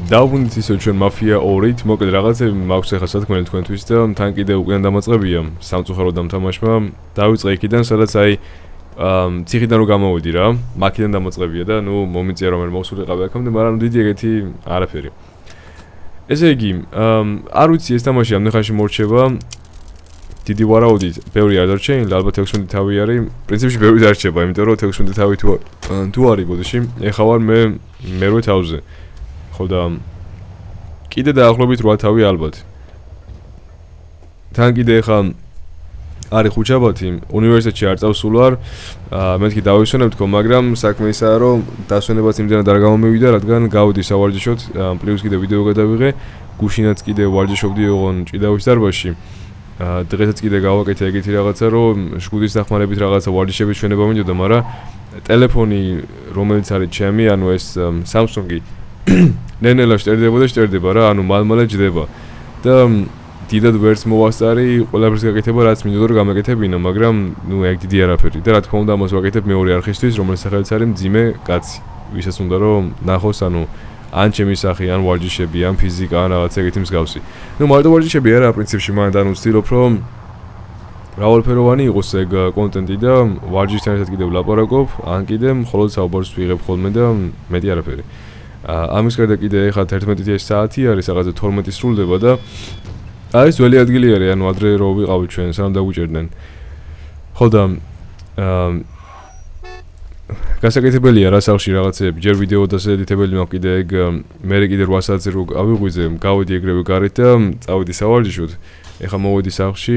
დავბრუნდით ისე ჩვენ მაფია 2-ით, მოკლედ რაღაცები მაქვს ახლა სათქმელი თქვენთვის და თან კიდე უკან დამაწყებია სამწუხაროდ დამთამაშმა. დავიწყე იქიდან, სადაც აი ციხიდან რო გამოვიდი რა, მაქიდან დამაწყებია და ნუ მომიწია რომ მოვსულიყავი აქამდე, მაგრამ დიდი ეგეთი არაფერი. ესე იგი, არ ვიცი ეს თამაში ამდენ ხანში მორჩება. დიდი ვარაუდით, ბევრი არ დარჩენილა, ალბათ 16 თავი არის. პრინციპში ბევრი დარჩება, იმიტომ რომ 16 თავი თუ არის ბოდიში, ეხლა ვარ მე მერვე თავზე. ხო და კიდე დაახლოებით 8 თავი ალბათ. თან კიდე ეხლა არის ხუჩაბათი, უნივერსიტეტში არ წავსულ ვარ. მეთქი დავისვენებ თქო, მაგრამ საქმე ისაა, რომ დასვენებაც იმდენად არ გამომივიდა, რადგან გავდი სავარჯიშოდ, პლუს კიდე ვიდეო გადავიღე, გუშინაც კიდე ვარჯიშობდი ოღონ ჭიდავის დარბაზში. დღესაც კიდე გავაკეთე ეგეთი რაღაცა, რომ შგუდის დახმარებით რაღაცა ვარჯიშების ჩვენება მინდოდა, მაგრამ ტელეფონი, რომელიც არის ჩემი, ანუ ეს Samsung-ი ნენელა შტერდება რა, ანუ მალ-მალე ჯდება. და დიდად ვერც მოვასწარი, ყველაფერს გაკეთება, რაც მინდოდა რომ გამეკეთებინა, მაგრამ ნუ ეგ დიდი არაფერი. და რა თქმა უნდა, ამას ვაკეთებ მეორე არხისთვის, რომელიც სახელიც არის მძიმე კაცი. ვისაც უნდა რომ ნახოს, ანუ ან ჩემი სახე, ან ვარჯიშები, ან ფიზიკა, ან რაღაც ეგეთი მსგავსი. ნუ მარტო ვარჯიშები არა, პრინციპში მანდ ანუ ვცდილობ რომ მრავალფეროვანი იყოს ეგ კონტენტი და ვარჯიშთან ერთად კიდევ ვლაპარაკობ, ან კიდე მხოლოდ საუბარს ვიღებ ხოლმე და მეტი არაფერი. ამის გარდა კიდე ეხლა 11 საათი არის, რაღაცა 12 სრულდება და არის ძველი ადგილი არის, ანუ ადრე რო ვიყავით ჩვენ, სანამ დაგვიჭერდნენ. ხო და გასაკეთებელია რა სახლში რაღაცეები, ჯერ ვიდეო დასედიტებელი მაქვს კიდე ეგ მე კიდე 8 საათზე რო ავიღვიძე, გავიდი ეგრევე გარეთ და წავიდი სავარჯიშოდ. ეხლა მოვედი სახლში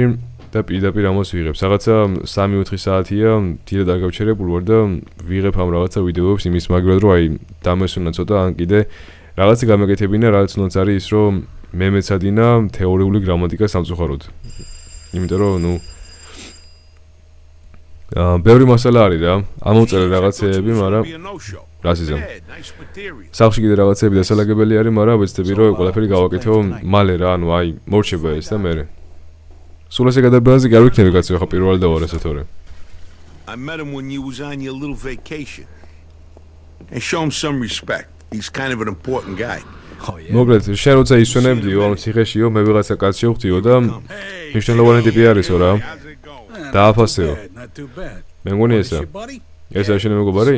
და პირდაპირ ამას ვიღებ. რაღაცა 3-4 საათია, დიდად არ გავჩერებულ ვარ და ვიღებ ამ რაღაცა ვიდეოებს იმის მაგრად რომ აი დამესვენა ცოტა ან კიდე რაღაცა გამეკეთებინა, რაც უნდაც არის ის რომ მე მეცადინა თეორიული გრამატიკა სამწუხაროდ. იმიტომ რომ ნუ ბევრი მასალა არის რა, ამოვწერე რაღაცეები, მაგრამ რას იზამ. სახლში კიდე რაღაცეები დასალაგებელი არის, მაგრამ ვეცდები რომ ყველაფერი გავაკეთო მალე რა, ანუ აი მორჩება ეს და მე. სულ ესე გადაბაზე კი არ ვიქნები კაცო, ხა პირველად დავარ ესე თორე. I met him when you was on your little vacation. And show him some respect. He's kind of an important guy. მოკლედ, შენ როცა ისვენებდიო ამ ციხეშიო, მე ვიღაცა კაცი ვხდიო და მნიშვნელოვანი ტიპი არისო რა. დააფასეო. მე მგონი ესა. ეს არის შენი მეგობარი?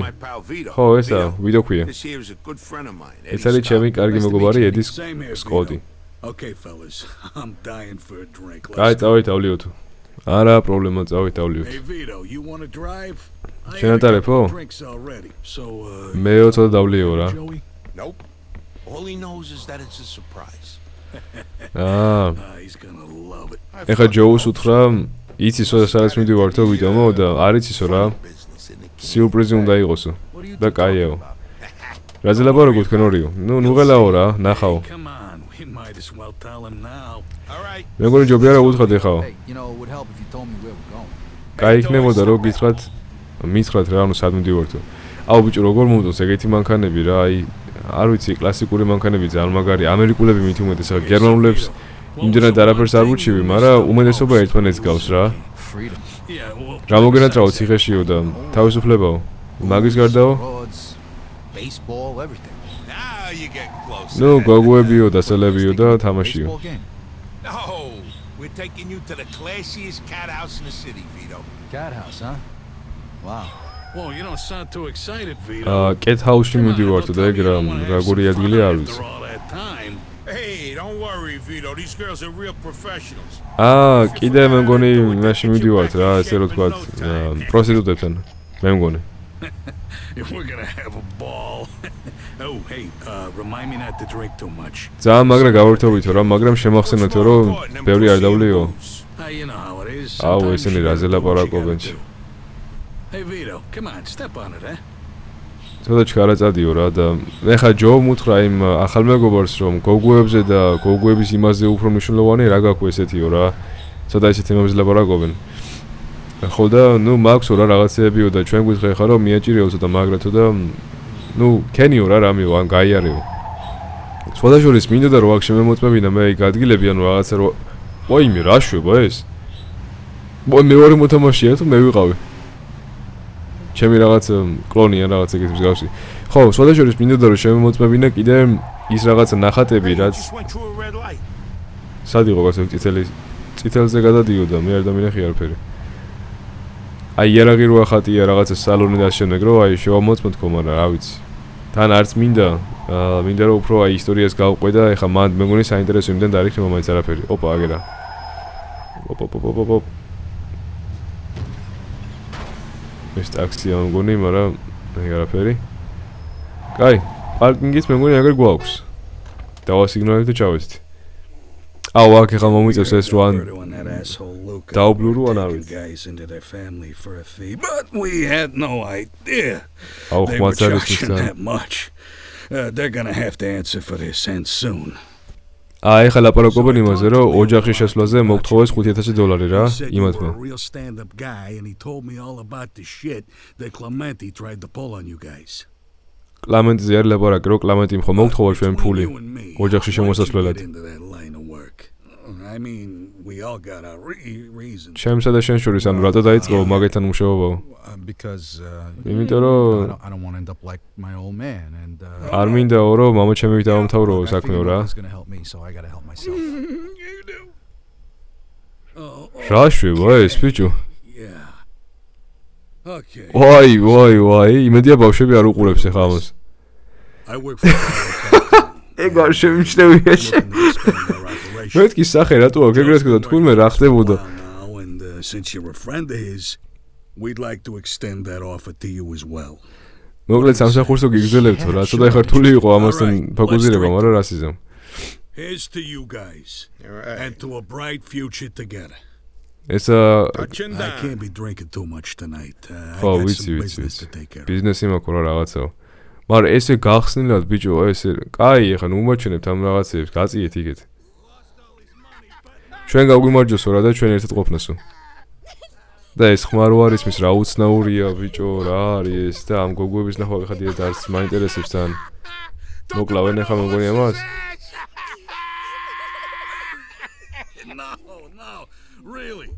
ხო, ესა, ვიდო ქვია. ეს არის ჩემი კარგი მეგობარი, ედის სკოტი. Okay, fellas, I'm dying for a drink. აი, წავით თუ. არა, პრობლემა, წავით. Hey Vito, you want to drive? შენატარებო? მე ცოტა დავლიო რა. Nope. All he knows is that it's a surprise. He's going to love it. ეხა ჯოუს უთხრა, იცის სადაც მივდივართო ვიდეო და არ იცისო რა. სიურპრიზი უნდა იყოსო. და კაიაო. რაზე ლაპარაკობ თქვენ ორიო? ნუ ღელაო რა, ნახაო. Might as well tell him now. All right. მე მგონი ჯობია რა უთხრათ ეხაო. You know, it would help if you told me where we're going. კაი იქნებოდა რომ გითხრათ, მითხრათ რა, ანუ სად მივდივართო. აუ ბიჭო, როგორ მომწონს ეგეთი მანქანები რა, აი, არ ვიცი, კლასიკური მანქანები ძალიან მაგარი, ამერიკულები მით უმეტესად, გერმანულებს იმდენად არაფერს არ ვუჩივი, მაგრამ უმეტესობა ერთმანეთს გავს რა. რა მოგენატრაო ციხეშიო და თავისუფლებაო. მაგის გარდაო? Baseball, everything. You get close. No, გოგოებიო და სელებიო და თამაშიო. No, we're taking you to the classiest cat house in the city, Vito. Cat house, huh? Wow. Well, you don't sound too excited, Vito. Cat house-ში მივდივართ და ეგ როგორი ადგილი არ ვიცი. Hey, don't worry, Vito. These girls are real professionals. კიდე მე მგონი მაშინ მივდივართ რა, ესე რომ თქვა, პროსტიტუტებთან. მე მგონი. We're going to have a ball. Oh, hey, remind me not to drink too much. ძალიან მაგრა გავერთობითო რა, მაგრამ შემახსენათო რომ ბევრი არ დავლიო. You know how it is. აუ, ესენი რაზე ლაპარაკობენ. Hey Vito, come on, step on it, eh? ცოტა ჩქარა წადიო რა და მე ხა ჯო მუთხრა იმ ახალ მეგობარს რომ გოგოებზე და გოგოების იმაზე უფრო მნიშვნელოვანი რა გაქვე ესეთიო რა. ცოტა ისეთ თემებზე ლაპარაკობენ. ხო და ნუ მაქვსო რა რაღაცეებიო და ჩვენ გითხრა ხა რომ მიაჭირეო ცოტა მაგრათო და ნუ კენიო რა რამეო ან გაიარეო. სხვადასხვის მინდოდა რომ აქ შემემოწმებინა მე იქ ადგილები ანუ რაღაცა რომ ვაიმე რა შვება ეს? მე ვარ მოთამაშეა თუ მე ვიყავი? ჩემი რაღაც კლონი ან რაღაც ეგეთი მსგავსი. ხო, სხვადასხვის მინდოდა რომ შემემოწმებინა კიდე ის რაღაცა ნახატები, Hey, you რაც just went through a red light. სად იყო გასულ წითელზე გადადიოდა, მე არ დამინახე არაფერი. აი იარაღი რო ახატია რაღაცა სალონი და შემდეგ რო აი შევამოწმო თქო, მაგრამ რა ვიცი. თან არც მინდა რომ უფრო აი ისტორიას გავყვე და ეხა მან მეგონი საინტერესო იმდენ დაიქნება მაინც არაფერი. ოპა აგერა. ოპ. ეს ტაქსია მგონი, მაგრამ აი არაფერი. კაი, პარკინგიც მეგონი აგერ გვაქვს. დავასიგნალებ და ჩავეცით. აუ, აქ ეხლა მომიწევს ეს რო ან დაუბლურო ან არ ვიცი. But we had no idea. აუ, They were ხმაც არის charging ისა. that much. They're gonna have to answer for this and soon. აი ეხლა ლაპარაკობენ იმაზე, რომ ოჯახის შესვლაზე მოგთხოვეს $5,000 რა, He said you იმათმა. were a real stand-up guy, and he told me all about the shit that Clementi tried to pull on you guys. კლამენტზე არ ლაპარაკი, რომ კლამენტი მხოლოდ მოგთხოვა ჩვენ ფული Between you and me, ოჯახში why'd you შემოსასვლელად. get into that line of work? I mean, we all got our reasons. ჩემსა და შენ შორის ანუ რატო დაიწყო მაგეთან მუშაობა? Because იმიტომ რომ I don't want to end up like my old man, and არ მინდაო რომ მამაჩემი დავამთავრო I საქმეო figured რა. no one's gonna help me, so I gotta help myself. You do. რა შვება ეს ბიჭო? Yeah. Okay. ვაი, იმედია ბავშვები არ უყურებს ეხა ამას. I work for ეგ არ შემიჩნევია შენ. მეთქი სახე რატო აქ ეგრეთ გქონდა თქვენ მე რა ხდებოდა? Now, and since you're a friend of his, we'd like to extend that offer to you as well. მოკლედ სამსახურსო გიგზელებთო რა, ცოტა ეხართული იყო ამასთან ფოკუსირება, მაგრამ რასიზმ. Here's to you guys, and to a bright future together. ეს Touching I down. can't be drinking too much tonight. I ხო, got ვიცი, some ვიცი, business to ვიცი. take care of. ბიზნესი მაქვს რა რაღაცაო. მაგრამ ესე გახსნილად ბიჭო, ესე კაი, ეხა ნუ უმოჩენებთ ამ რაღაცებს, გაწიეთ იგეთ. ჩვენ გავგვიმარჯოსო რა და ჩვენ ერთად ყოფნასო. და ეს ხმა რო არის მის რა უცნაურია ბიჭო, რა არის ეს და ამ გოგოების ნახვა გეხადიათ არც მაინტერესებს თან. მოკლავენ ეხა მეგონი ამას? No, really.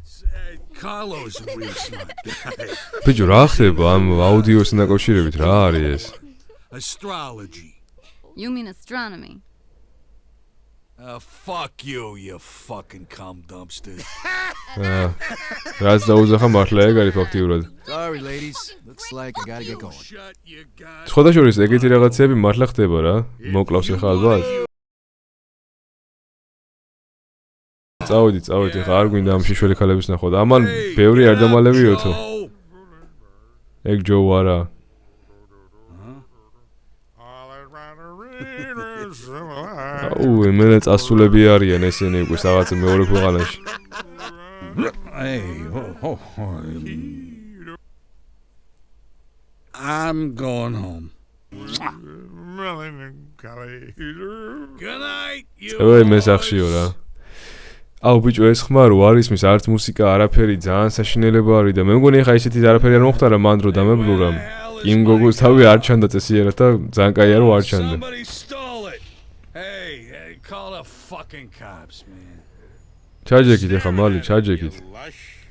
Carlos is a real smart guy. ბიჭო, რა ხდება ამ აუდიოსთან დაკავშირებით, რა არის ეს? Astrology. You mean astronomy? Fuck you fucking cum dumpster. რაც დაუძახა მართლა ეგ არის ფაქტიურად. Sorry, ladies. Looks like I gotta get going. Shut your god. სხვადასხვა ეგეთი რაღაცები მართლა ხდება რა. მოკლავს ეხა ალბათ. წავედით, ეხა არ გვინდა ამ შიშველი ქალების ნახვა და ამან ბევრი არ დამალევიოთო. ეგ ჯო არა. აუ, მენე წასულები არიან ესენი უკვე რაღაც მეორე ქვეყანაში. Hey, I'm going home. Good night, you. ой, მე სახშიო რა. აუ ბიჭო, ეს ხმა რო არის მის არც მუსიკა, არაფერი, ძალიან საშინელება არის და მე მგონი ხა ისეთი არაფერი არ მოხდა რა მანდრო დამებლურა. იმ გოგოს თავი არ ჩანდა წესიერად და ძალიან კაია რომ არ ჩანდა. Somebody stole it. Hey, call the fucking cops, man. ჩაჯეკით ეხა მალი, ჩაჯეკით.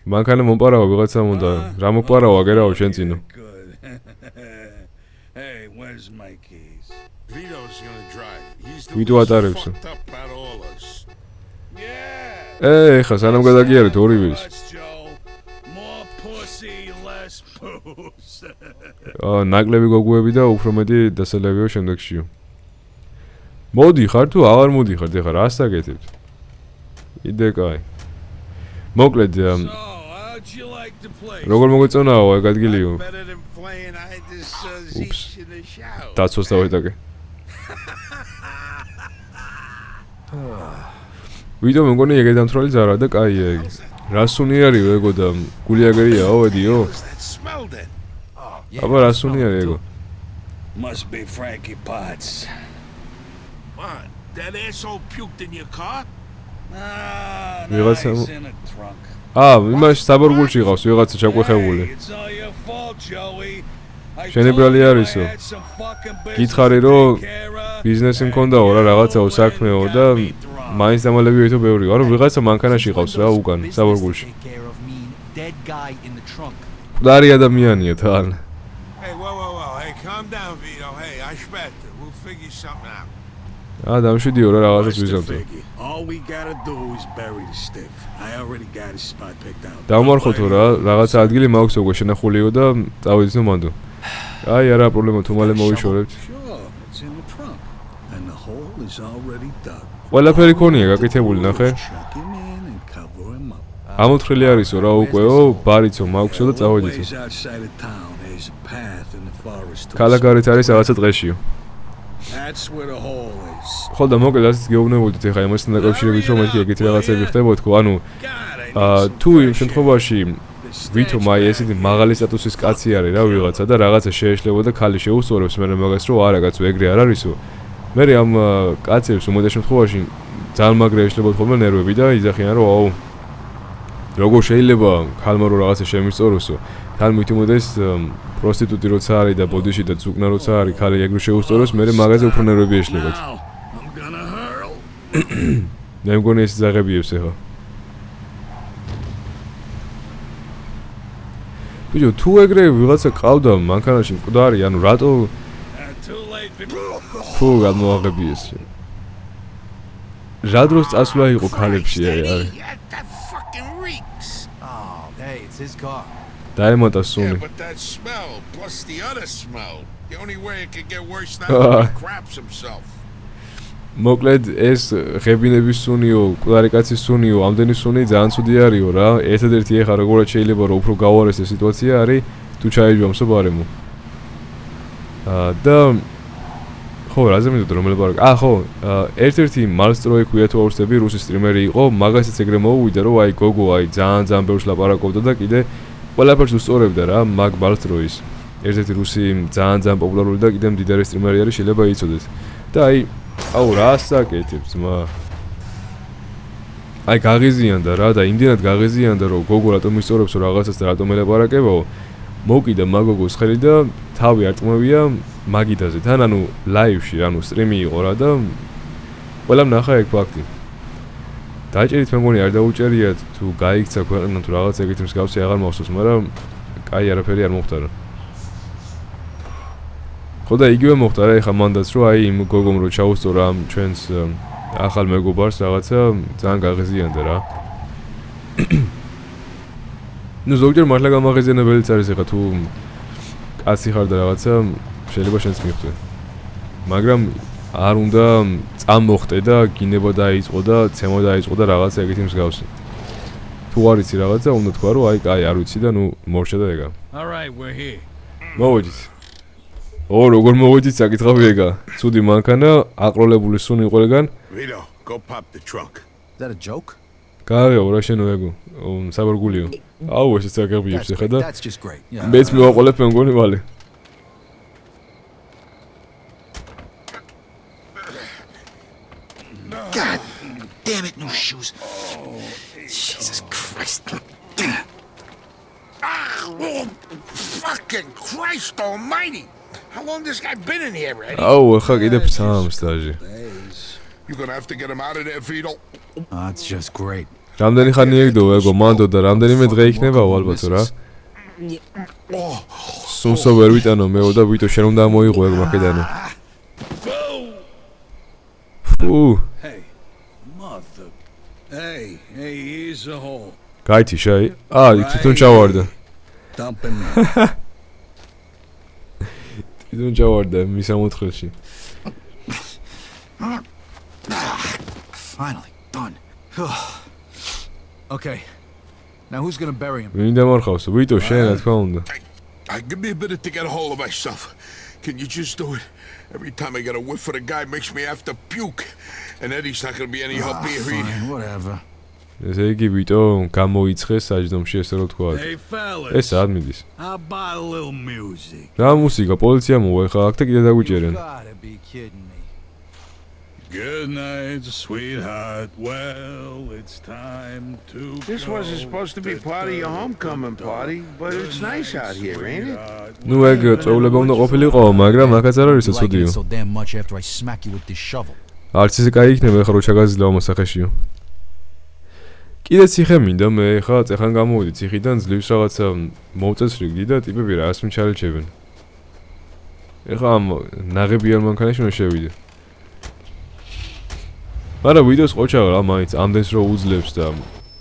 მანქანა მომპარავა ვიღაცამ უნდა. რა მოპარავა გერაო შენ წინო. Good. Hey, where's my keys? Vito's gonna drive. He's the Vito least ატარებსო. fucked up out of all us. Yeah. ეხა სანამ გადაგიარეთ ორივეს. Let's Joe. More pussy, less booze. ნაკლები გოგოები და უფრო მეტი დასალებიო შემდეგშიო. მოდიხარ თუ აღარ მოდიხარ, ეხა რას საკეთებთ? იდე კაი. მოკლედ How'd you like to play? როგორ მოგეწონაო ეგ ადგილიო? Better than playing I just Oops. Zeech in the shower. დაცვას დავეტაკე. ვიდეო მეგონი ეგ დამთრალი ზარა და კაია ეგ. რასუნიარიო ეგო და გულიაგერიაო ედიო? What's that smell then? აბა რასუნიარი ეგო? Must be Frankie Potts. What? That asshole puked in your car? Ah, What's nice that? in a trunk. იმაში საბორგულში ყავს ვიღაცა ჩაგვეხებული. Hey, it's all your fault, Joey. I შენი told ბრალი you I არისო. had some fucking business გითხარი to რომ take care of. ბიზნესი მქონდაო რა რაღაცაო საქმეო და მაინც დამალებიოითო ბევრი. არა ვიღაცა მანქანაში ყავს რა უკან საბორგულში. Dead guy in the trunk. მკვდარი ადამიანია თან. Hey, whoa. Hey, calm down, Vito. Hey, I spent it. We'll figure something out. დამშვიდიო რა რაღაცას Watch the ვიზამთო. figure. All we gotta do is bury the stiff. I already got his spot picked out. დავმარხოთო რა, რაღაც ადგილი მაქვს უკვე შენახულიო და წავედით მანდო. აი არა პრობლემა თუ მალე მოვიშორებთ. Sure, it's in the trunk. And the hole is already dug. ყველაფერი ქონია გაკეთებული ნახე. Chuck him in and cover him up. ამოთხრილი არისო რა უკვეო, ბარიცო მაქვსო და წავედითო. Ways outside of town, there's a path in the forest. to ქალაქარით არის რაღაცა ტყეშიო. That's where the hole is. ხო და მოკლედ ასეც გეუბნებოდით ეხა იმასთან დაკავშირებით რომ მეთქი ეგეთი რაღაცები ხდებოდქო, ანუ თუ იმ შემთხვევაში ვითომ აი ესეთი მაღალი სტატუსის კაცი არის რა ვიღაცა და რაღაცა შეეშლებოდა ხალი შეუსწორებს მე მაგას რომ არა კაცო ეგრე არ არისო. მე ამ კაცებს უმეტეს შემთხვევაში ძალიან მაგრა ეშლებოდ ხოლმე ნერვები და იძახიან რომ აუ როგორ შეიძლება ხალმა რომ რაღაცა შემისწოროსო. თან მithumedes პროსტიტუტი როცა არის და ბოდიში და ზუკნა როცა არის ხალი ეგრე შეუსწოროს მე მაგაზე უფრო ნერვები ეშლებოდ. Now, I'm gonna hurl. მე მგონი ეს ზაღებიებს ეხა. ბიჭო თუ ეგრე ვიღაცა ყავდა მანქანაში მკვდარი ანუ რატო Too late, people. ფუ გამოაღებიეს. რა დროს წასვლა იყო ქალებში არის. That fucking reeks. Oh, hey, it's his car. დაემატა Yeah, სუნი. but that smell, plus the other smell. The only way it could get worse than Ah. he craps himself. მოკლედ ეს ღებინების სუნიო, მკვდარი კაცის სუნიო, ამდენი სუნი ძალიან ცუდი არისო რა. ერთადერთი ეხა როგორაც შეიძლება რომ უფრო გავარეს ეს სიტუაცია არის თუ ჩაიჯვამსო ბარემო. და ხო, რაზე მინდოდა რომელი ბარაკ? ხო, ერთ-ერთი Malstroy ქვია თუ აუხსნები, რუსი სტრიმერი იყო, მაგასაც ეგრე მოუვიდა რომ აი გოგო აი ძალიან ბევრს ლაპარაკობდა და კიდე ყველაფერს უსწორებდა რა მაგ Malstroy-ის. ერთ-ერთი რუსი ძალიან პოპულარული და კიდე მდიდარი სტრიმერი არის, შეიძლება იცოდეთ. და აუ რა საკეთებს მა აი გაღიზიანდა რა და იმდენად გაღიზიანდა რომ გოგო რატომ ისწორებსო რაღაცას და რატომ ელაპარაკებაო მოკიდა მაგოგოს ხელი და თავი არტყმევია მაგიდაზე თან ანუ ლაივში ანუ სტრიმი იყო რა და ყველამ ნახა ეგ ფაქტი დაჭერით მე მგონი არ დაუჭერიათ თუ გაიქცა ქვეყანა თუ რაღაც ეგეთი მსგავსი აღარ მახსოვს მაგრამ კაი არაფერი არ მომხდარა ხო და იგივე მოხდა რა ეხა მანდაც რომ აი იმ გოგომ რო ჩაუსწორა ამ ჩვენს ახალ მეგობარს რაღაცა ძალიან გაღიზიანდა რა ნუ ზოგჯერ მართლა გამაღიზიანებელიც არის ეხა თუ კაცი ხარ და რაღაცა შეიძლება შენც მიხვდე მაგრამ არ უნდა წამოხტე და გინება დაიწყო და ცემა დაიწყო და რაღაცა ეგეთი მსგავსი თუ არ იცი რაღაცა უნდა თქვა რომ აი კაი არ ვიცი და ნუ მორჩა და ეგა All right, we're here. მოვიდით როგორ მოვიდით საკითხავი ეგა ცუდი მანქანა აყროლებული სუნი ყველგან Vito, go pop the trunk. Is that a joke? გააღებო რა შენო ეგო საბარგულიო აუ ესეც აგებიებს ეხა და That's just great. Yeah. მეც მივაყოლებ მე მგონი მალე God damn it, no shoes. Jesus Christ. Oh, fucking Christ almighty! How long this guy been in here, Eddie? აუ ახლა კიდე ფსამს დაჟე You're gonna have to get him out of there, Vito. That's just great. რამდენი ხანი ეგდო ეგო მანდო და რამდენიმე დღე იქნებაო ალბათო რა სუნსო ვერ ვიტანო მეო და ვიტო შენ უნდა მოიღო ეგ მაკედანო ფუ Hey, mother. Hey, here's a hole. გაითი შაი იქ თვითონ ჩავარდა Dump him in. თვითონ ჩავარდა მის ამოთხელში Finally, done. Okay. Now who's gonna bury him? ვინ დამარხავსო ვიტო შენ რა თქმა უნდა Give me a minute to get a hold of myself. Can you just do it? Every time I get a whiff of the guy makes me have to puke. And Eddie's not gonna be any help here either. Fine, whatever. ესე იგი ვიტო გამოიცხეს საჯდომში ესე რომ თქვა Hey, fellas. ეს არ მიდის How about a little music? რა მუსიკა პოლიცია მოვა ეხა აქ და კიდე დაგვიჭერენ Gotta be kidding me. Good night, sweetheart. Well, it's time to This wasn't supposed to be part of your homecoming party, but it's nice out here, ain't it? ნუ ეგ წვეულება უნდა ყოფილიყო მაგრამ აქაც არ არის You liking ცუდიო it so damn much after I smack you with this shovel. არც ისე კაი იქნება ეხა რო ჩაგაზრდა მოსახეშიო კიდე ციხე მინდა მე ეხა წეხან გამოვიდი ციხიდან ძლივს რაღაცა მოვწესრიგდი და ტიპები რას მიჩარელჩებენ ეხა ამ ნაღებიან მანქანაში უნდა შევიდე მაგრამ ვიდეოს ყოჩაღა რა მაინც ამდენს რო უძლებს და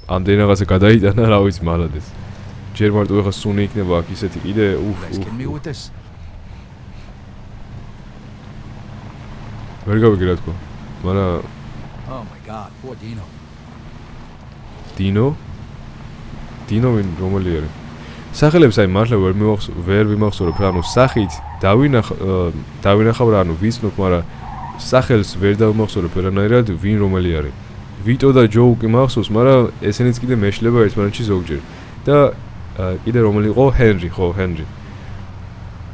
ამდენ რაღაცა გადაიტანა რა ვიცი მალადეს. ჯერ მარტო ეხა სუნი იქნება აქ ისეთი კიდე Guys kidding me with this? ვერ გავიგე რა თქო. მაგრამ Oh my god, poor Dino. დინო ვინ რომელი არის? სახელებს აი მართლა ვერ ვიმახსოვრებ რა, ანუ სახით დავინახავ რა, ანუ ვიცნობ, მაგრამ სახელს ვერ დავიმახსოვრებ ვერანაირად ვინ რომელი არის. ვიტო და ჯო კი მახსოვს, მაგრამ ესენიც კიდე მეშლება ერთმანეთში ზოგჯერ. და კიდე რომელი იყო? ჰენრი, ხო, ჰენრი.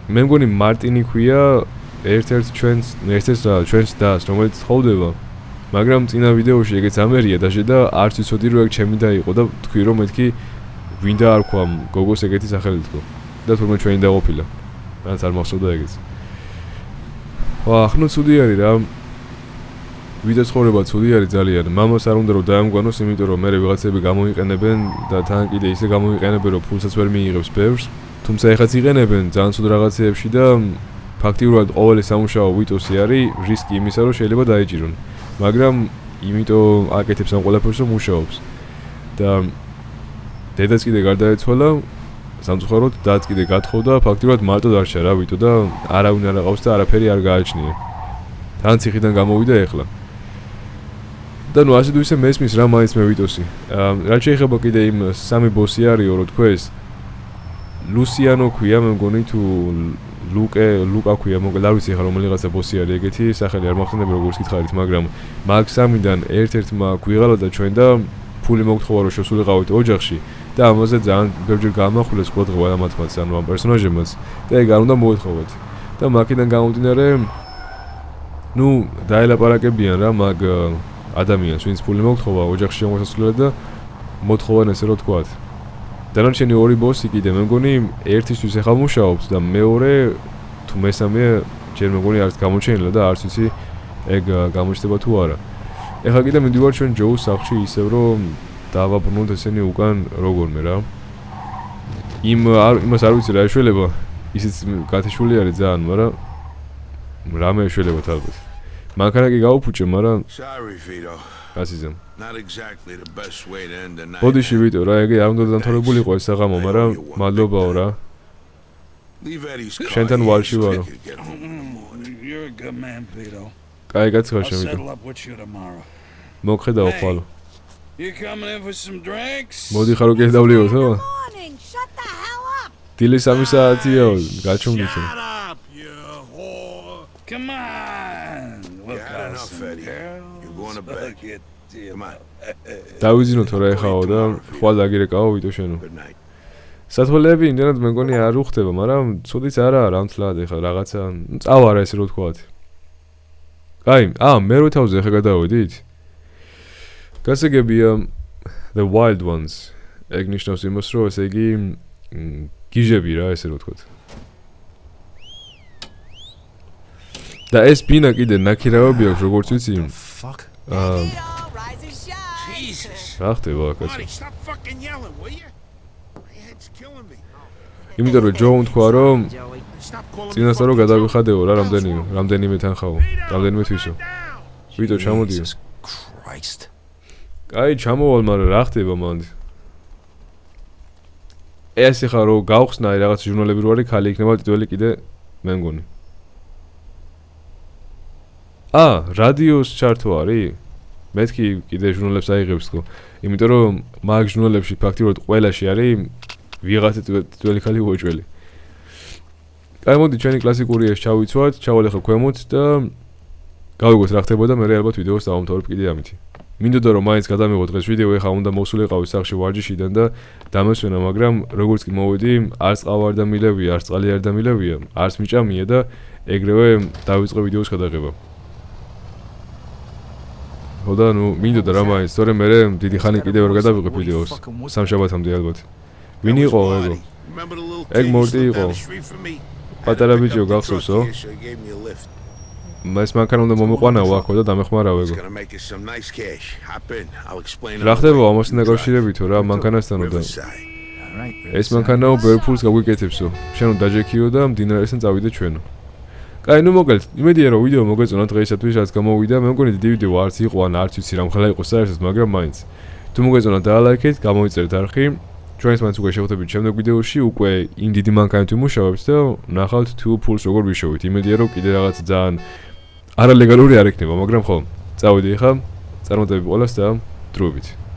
მე მგონი მარტინი ქვია ერთ-ერთ ჩვენს დას, რომელიც ხოვდება. მაგრამ წინა ვიდეოში ეგეც ამერია დაჟე და არც ვიცოდი რომ ეგ ჩემი და იყო და თქვი რომ მეთქი ვინდა არ ქვა გოგოს ეგეთი სახელი თქო და თურმე ჩვენი დაყოფილა. რაც არ მახსოვდა ეგეც. ახლა ცუდი არის რა. ვიდეოს ხოვრება ცუდი არის ძალიან. მამას არ უნდა რომ დაემგვანოს, იმიტომ რომ მე ვიღაცები გამოიყენებენ და თან კიდე ისე გამოიყენებენ რომ ფულსაც ვერ მიიღებს ბევრს. თუმცა ეხაც იყენებენ ძალიან ცუდ რაღაცეებში და ფაქტიურად ყოველი სამუშაო ვიტოსი არის რისკი იმისა რომ შეიძლება დაეჭირონ. მაგრამ იმიტომ აკეთებს ამ ყველაფერს რომ მუშაობს. და დედაც კიდე გარდაეცვალა, სამწუხაროდ დაც კიდე გათხოვდა, ფაქტიურად მარტო დარჩა რა ვიტო და არავინ არ აყავს და არაფერი არ გააჩნია. თან ციხიდან გამოვიდა ეხლა. და ნუ ასე თუ ისე მესმის რა მაინც მე ვიტოსი. რაც შეიძლება კიდე იმ სამი ბოსი არისო რო თქვეს. ლუსიანო ქვია მე მგონი თუ ლუკა ქვია, მოკლედ არ ვიცი ახლა რომელიღაცა ბოსი არის ეგეთი, სახელი არ მახსენდება როგორც გითხარით, მაგრამ მაგ სამიდან ერთ-ერთმა გვიღალა და ჩვენ და ფული მოგთხოვა რომ შესულიყავით ოჯახში და ამაზე ძალიან ბევრჯერ გაამახვილეს ყურადღება ამათმაც, ანუ ამ პერსონაჟებმაც და ეგ არ უნდა მოეთხოვოთ. და მაქედან გამომდინარე, ნუ დაელაპარაკებიან რა მაგ ადამიანს, ვინც ფული მოგთხოვა ოჯახში შემოსასვლელად და მოთხოვან ესე რომ თქვათ. დანარჩენი ორი ბოსი კიდე მე მგონი ერთისთვის ახლა მუშაობს და მეორე თუ მესამე ჯერ მე მგონი არც გამოჩენილა და არც ვიცი ეგ გამოჩნდება თუ არა. ეხლა კიდე მივდივარ ჩვენ ჯოუს სახლში ისევ რომ დავაბრუნოთ ესენი უკან როგორმე რა. იმას არ ვიცი რა ეშველება, ისიც გათეშული არის ძალიან, მაგრამ რამე ეშველება თალბათ. მანქანა კი გაუფუჭე, მაგრამ Sorry, Vito. გასიზემ. Not exactly the best way to end the night. ბოდიში ვიტო რა, ეგ არ უნდა დამთავრებულიყო ეს საღამო, მაგრამ მადლობაო რა. Leave Eddie's car. შენთან ვარში ვარო. You're a good man, Vito. კაი გაცხარ I'll შევიდო. settle up with you tomorrow. მოგხედავ ხვალ. You coming in for some drinks? მოდი ხარო კიდე დავლიო თო. Morning, shut the hell up. დილი 3 საათია, გაჩვენდით. Shut up, you whore. Come on. Look had us enough, some Eddie. girls. You're going to bed. Look at you. Come on. დავიძინო თორე ეხაო და ხვალ დაგირეკაო ვიტო შენო. Good night. სათვალეები იმდენად მე მგონი არ უხდება, მაგრამ ცუდიც არაა რა მთლად ეხა რაღაცა წავარა ესე რო თქვათ. კაი, მერვე თავზე ეხა გადავედით. გასაგებია The Wild Ones. ეგ ნიშნავს იმას, რომ ესე იგი გიჟები რა ესე რო თქვათ. და ეს ბინა კიდე ნაკირავები აქვს როგორც ვიცი. Fuck. Rise and shine. Jesus. რა ხდება აკაც? Marty, stop fucking yelling, will you? My head's killing me. იმიტომ რომ ჯო თქვა რომ Stop calling me. წინასწარ რომ გადავიხადეო რა რამდენიმე თანხაო, რამდენიმე თვისო. ვიტო ჩამოდიო. Jesus Christ. კაი, ჩამოვალ, მაგრამ რა ხდება მანდ? ეს ეხა რომ გავხსნა რაღაც ჟურნალები რო არის, ხალი იქნება ტიტული კიდე მე მგონი. რადიოს ჩართო არის? მეთქი კიდე ჟურნალებს აიღებს თქო. იმიტომ რომ მაგ ჟურნალებში ფაქტიურად ყველაში არის ვიღაცა ტიტული ხალი უოჭველი. კაი, მოდი ჩვენი კლასიკური ეს ჩავიცვათ, ჩავალ ახლა ქვემოთ და გავიგოთ რა ხდებოდა, მე ალბათ ვიდეოს დავამთავრებ კიდე ამით. მინდოდა რომ მაინც გადამიღო დღეს ვიდეო, ეხა უნდა მოსულიყავი სახში ვარჯიშიდან და დამესვენა, მაგრამ როგორც კი მოვედი, არც ყავა არ დამილევია, არც წყალი არ დამილევია, არც მიჭამია და ეგრევე დავიწყე ვიდეოს გადაღება. ხოდა ნუ მინდოდა რა მაინც, თორემ მე დიდი ხანი კიდევ ვერ გადავიღებ ვიდეოს. სამშაბათამდე ალბათ. ვინ იყო ეგო? Remember the little Egg kid more who lived down deal. the street from me? პატარა I had to pick ბიჭო up the გახსოვს, truck ო? here, so he gave me a lift. მას მანქანა უნდა მომიყვანაო აქო და დამეხმარავ It's ეგო. gonna make us some nice cash. Hop in. I'll explain. რა ხდება ამასთან დაკავშირებითო რა მანქანასთანო და Riverside. All right. ეს მანქანაო ბევრ ფულს გაგვიკეთებსო. შენ უნდა დაჯექიო და მდინარესთან წავიდე ჩვენო. კაი, ნუ მოგეთ, იმედია რომ ვიდეო მოგეწონა დღეისათვის, რაც გამოვიდა. მე მგონი დიდი ვიდეო არც იყო, ან არც ვიცი რამ ხლა იყო საერთოდ, მაგრამ მაინც. თუ მოგეწონა დაალაიქეთ, გამოიწერეთ არხი. ჩვენს მაინც უკვე შევხვდებით შემდეგ ვიდეოში, უკვე იმ დიდი მანქანით ვიმუშავებთ და ნახავთ თუ ფულს როგორ ვიშოვით. იმედია რომ კიდე რაღაც ძალიან არალეგალური არ იქნება, მაგრამ ხო, წავედი ხა, წარმატებები ყველას და დროებით.